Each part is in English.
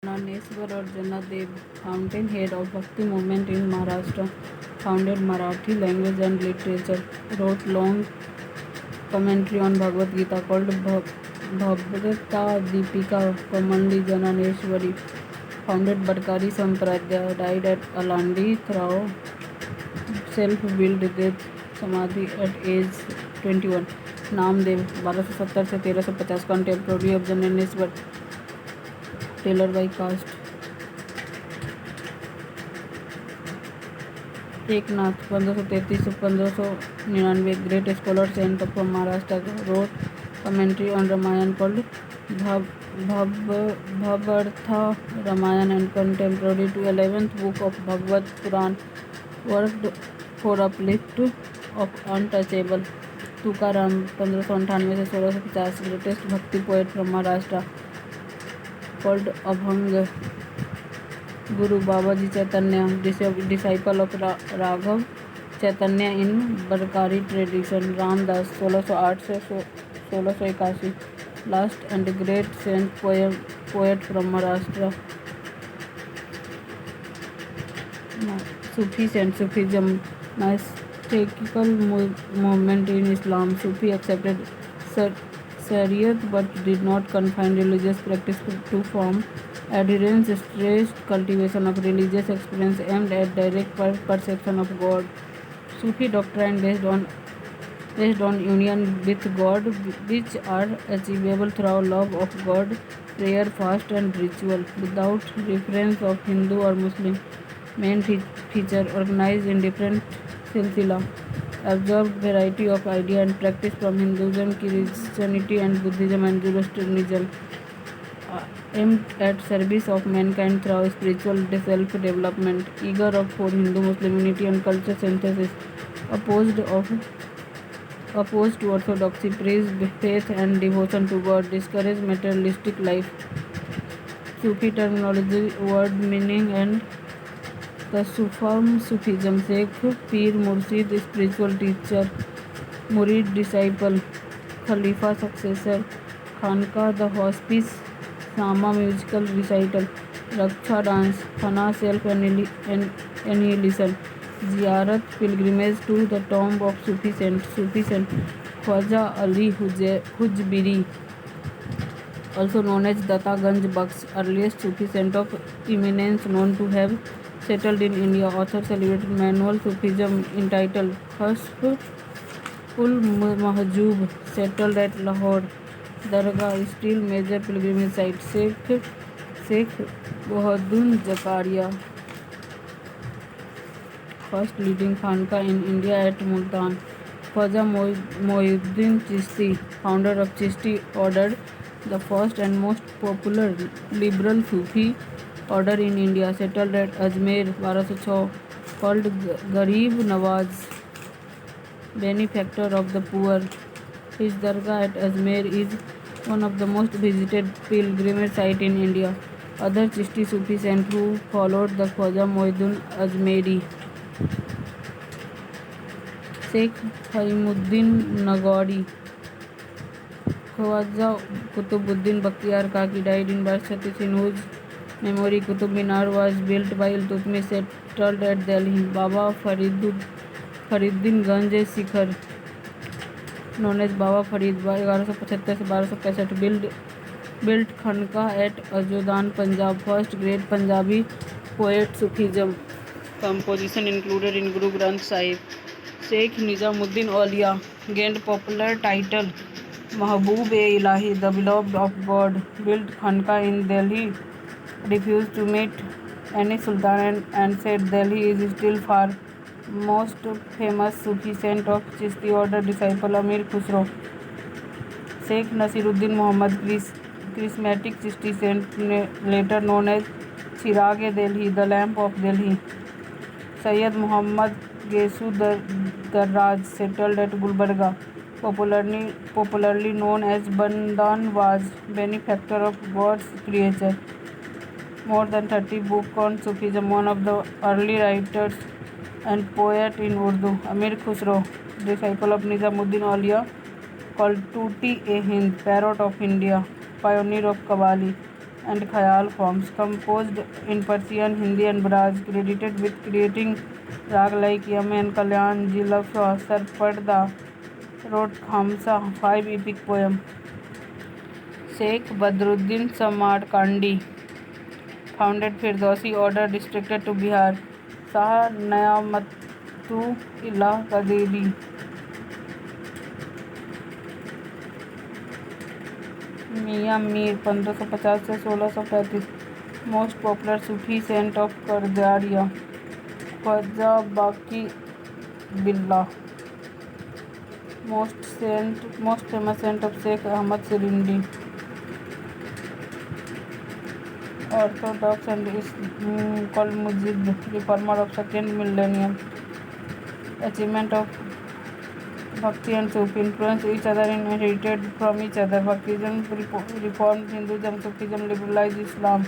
Gyaneshwar or Janadev, fountainhead of Bhakti movement in Maharashtra, founded Marathi language and literature, wrote long commentary on Bhagavad Gita called Bhabrata Deepika. Commonly Jananeshwari, founded Barkari Sampradaya, died at Alandi through self-willed death समाधि at age 21. Namdev 1270 से 1350, contemporary of Jananeshwar, tailor by caste. Eknath 1533 से 1599, great scholar saint from Maharashtra, wrote commentary on Ramayana called Bhavartha Ramayana and contemporary to 11th book of Bhagavad Puran, worked for uplift of untouchable. Tukaram 1598 से 1650, greatest भक्ति poet from Maharashtra, called Abhang. Guru Babaji Chaitanya, disciple of Raghav Chaitanya in Barkari tradition. Ramdas 1608 से 1681, last and great saint poet from Maharashtra. Sufi saint, Sufism, mystical movement in Islam. Sufi accepted Shariat but did not confine religious practice to form. Adherence stressed cultivation of religious experience aimed at direct perception of God. Sufi doctrine based on union with God, which are achievable through love of God, prayer, fast and ritual, without reference of Hindu or Muslim. Main feature: organized in different silsila, absorbed variety of idea and practice from Hinduism, Christianity and Buddhism and Zoroastrianism, aimed at service of mankind through spiritual self-development, eager for Hindu-Muslim unity and culture synthesis, opposed to orthodoxy, praised faith and devotion to God, discouraged materialistic life. Sufi terminology, word meaning and the Sufism. Sheikh, Pir, Murshid, spiritual teacher, Murid, disciple, Khalifa, successor, Khanka, the hospice, Sama, musical recital, Raksha, dance, Fana, self-annihilation, Ziyarat, pilgrimage to the tomb of Sufi saint, Khwaja Ali Hujbiri, also known as Data Ganj Bakhsh, earliest Sufi saint of eminence known to have settled in India. Author celebrated manual Sufism entitled Kashf ul Mahjoob, settled at Lahore. Dargah, still major pilgrimage site. Sheikh Bahadur Zakaria, first leading Khanka in India at Multan. Khwaja Moinuddin Chishti, founder of Chishti order, the first and most popular liberal Sufi order in India, settled at Ajmer 1206, called Garib Nawaz, benefactor of the poor. His dargah at Ajmer is one of the most visited pilgrimage sites in India. Other Chishti Sufi saints who followed the Khwaja Moinuddin Ajmeri: Sheikh Fahmuddin Nagori, Khwaja Kutubuddin Bakhtiyar Kaki, died in Varsity, in whose memory Qutub Minar was built by Iltutmish, settled at Delhi. Baba Fariduddin Ganj Sikhar, known as Baba Farid, 1175 से 1265, built Khanka at Ajodan, Punjab, first great Punjabi poet. Sufism composition included in Guru Granth Sahib. Sheikh Nizamuddin Aulia gained popular title Mahbub-e-Ilahi, the beloved of God, built Khanka in Delhi, refused to meet any sultan and said Delhi is still far. Most famous Sufi saint of Chishti order, disciple Amir Khusro. Sheikh Nasiruddin Muhammad, charismatic Chishti saint, later known as Chirag-e-Delhi, the lamp of Delhi. Sayyid Muhammad Gesu Darraj, settled at Gulbarga, popularly known as Bandan, was benefactor of God's creature. More than 30 books on Sufism, one of the early writers and poet in Urdu. Amir Khusro, disciple of Nizamuddin Aulia, called Tuti-e-Hind, parrot of India, pioneer of Qawwali. and Khayal forms, composed in Persian, Hindi, and Braj, credited with creating rag like Yaman, Kalyan, Jilafshwa, Sarpada, wrote Khamsa, 5 epic poems. Sheikh Badruddin Samarkandi founded Firdausi order restricted to Bihar. Shah Nayamatu-Illah Qadiri, मियाँ मीर 1550 से 1635, most popular Sufi saint of Qadiriya, Khwaja Baqi Billah, most famous saint of Shaikh Ahmad Sirhindi, orthodox and is called Mujaddid, reformer of second millennium, achievement of Bhakti and Sufi influence each other and inherited from each other. Bhaktism reformed Hinduism, Sufism liberalized Islam.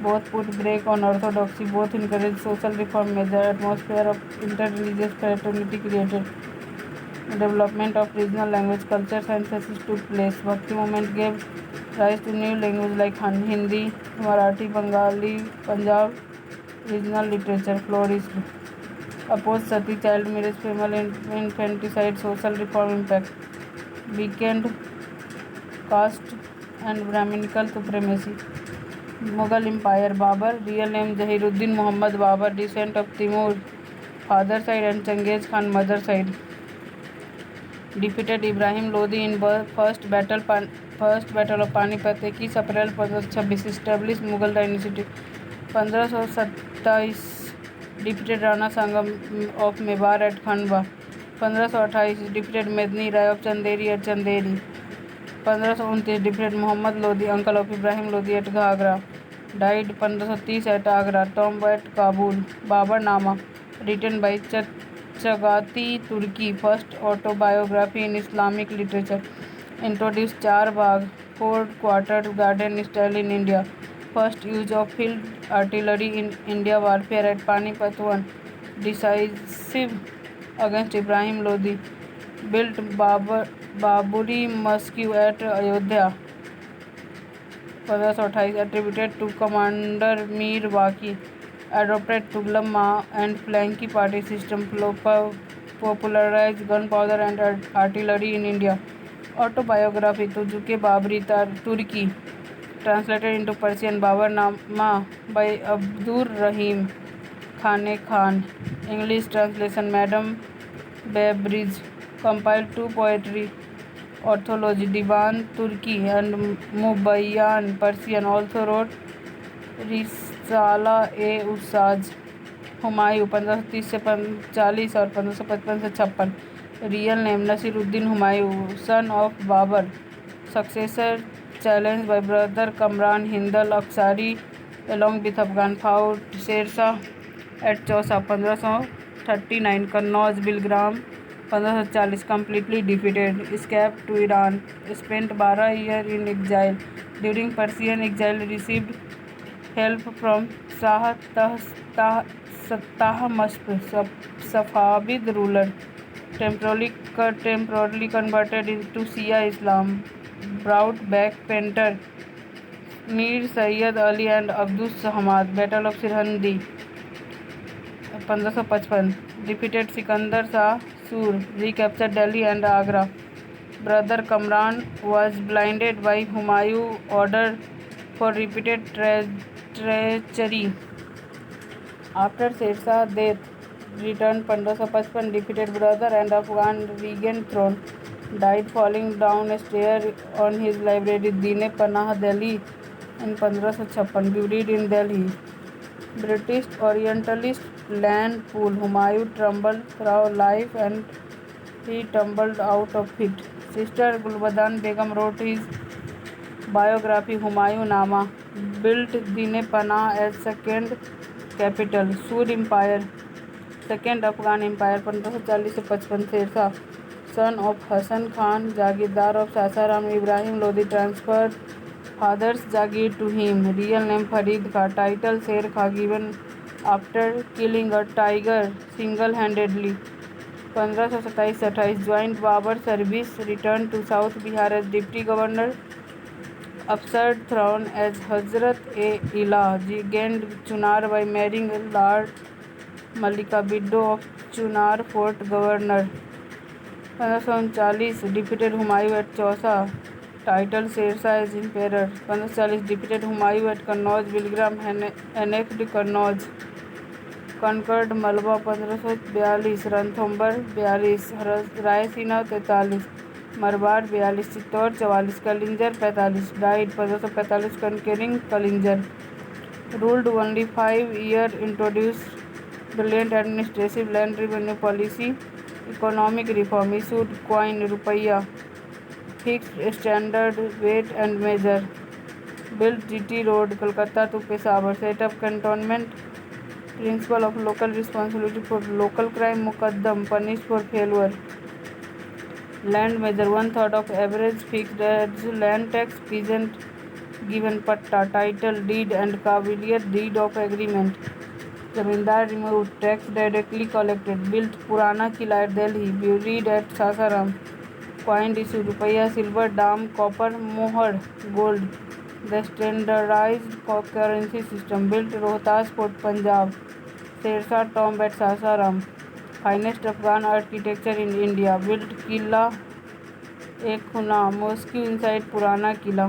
Both put brake on orthodoxy. Both encouraged social reform. Major atmosphere of inter-religious fraternity created. Development of regional language, culture, synthesis took place. Bhakti movement gave rise to new languages like Hindi, Marathi, Bengali, Punjab. Regional literature flourished. Opposed sati, child marriage, female infanticide, social reform impact, weakened caste and Brahminical supremacy. Mughal Empire, Babur, real name Zahiruddin Muhammad Babur, descent of Timur, father side, and Genghis Khan, mother side. Defeated Ibrahim Lodi in first battle of Panipat, 21 April 1526, established Mughal dynasty. 1527 defeated Rana Sangam of Mewar at Khandwa. 1528 defeated Medni Rai of Chanderi at Chanderi. 1529 defeated Muhammad Lodi, uncle of Ibrahim Lodi, at Ghagra. Died 1530 at Agra. Tomb at Kabul. Babar Nama, written by Chagati Turki, first autobiography in Islamic literature. Introduced Char Bagh, 4-quartered garden style in India. First use of field artillery in India warfare at Panipat 1. Decisive against Ibrahim Lodi. Built Baburi Mosque at Ayodhya. 1528 attributed to Commander Mir Waki. Adopted Tughlaq and Flanky party system. Popularized gunpowder and artillery in India. Autobiography Tujuke Babri Turki. Translated into Persian, Babarnama by Abdur Rahim Khane Khan. English translation Madame Beveridge. Compiled 2 poetry, orthology, Divan Turki and Mubayyan Persian. Also wrote Risala-e-Usaj. Humayun 1530 से 40 और 1555 से 56. Real name Nasiruddin Humayun, son of Babur. Successor challenged by brother Kamran Hindal Aksari along with Afghan. Fought Sher Shah at Chausa 1539. Kannauj Bilgram 1540. Completely defeated. Escaped to Iran. Spent 12 years in exile. During Persian exile received help from Shah Tahmasp, Safavid ruler. Temporarily converted into Shia Islam. Brought back painter Mir Sayyid Ali and Abdus Samad. Battle of Sirhindi 1555. Defeated Sikandar Shah Sur. Recaptured Delhi and Agra. Brother Kamran was blinded by Humayun order for repeated treachery. After Sher Shah's death, returned 1555. Defeated brother and Afghan regained throne. Died falling down a stair on his library, Dine Panah, Delhi in 1556. Buried in Delhi. British Orientalist land pool. Humayun tumbled through life and he tumbled out of it. Sister Gulbadan Begum wrote his biography Humayun Nama. Built Dine Panah as second capital. Sur Empire, second Afghan Empire 1540 से 55. Sher Shah, son of Hasan Khan, Jagirdar of Sasaram. Ibrahim Lodi transferred father's Jagir to him. Real name Farid Khan. Title Sher Khan, given after killing a tiger single-handedly. 1527-28. Joined Babur service. Returned to South Bihar as deputy governor. Absurd thrown as Hazrat-e-Ila gained Chunar by marrying Lord Malika, widow of Chunar Fort Governor. 1539 defeated Humayun at Chausa, titled Shershah as emperor. 1540 defeated Humayun at Kannauj, Bilgram annexed Kannauj. conquered मलबा 1542, Ranthambore 42, Raisina 43, मरवाड़ 42, Chittor 44, Kalinjar 45, died 1545 conquering Kalinjar. Ruled only 5 years, introduced brilliant administrative land revenue policy, economic reform, issued coin रुपया, fixed standard weight and measure, built GT road Kolkata to Peshawar, set up cantonment, principle of local responsibility for local crime, muqaddam, punished for failure. Land measure 1/3 of average fixed as land tax, peasant given patta, title deed and kabiliyat deed of agreement. Zamindar removed, tax directly collected, built Purana Kila at Delhi, buried at Sasaram, coined issue rupaya, silver, dam, copper, mohar, gold. The standardized currency system, built Rohtas Fort, Punjab, Shershah tomb at Sasaram, finest Afghan architecture in India, built Qilla e Khuna, mosque inside Purana Qilla,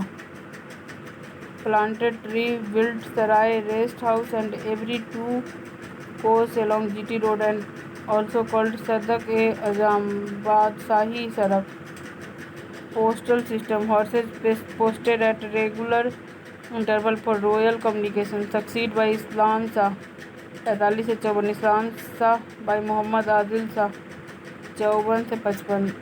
planted tree, built Sarai, rest house and every 2 course along GT road and also called Sadak-e-Azam, Badsahi Sarak. Postal system, horses posted at regular interval for royal communication, succeeded by Islam Shah 45 से 54, इस्लाम Shah by Mohammad Adil Shah 54 से 55.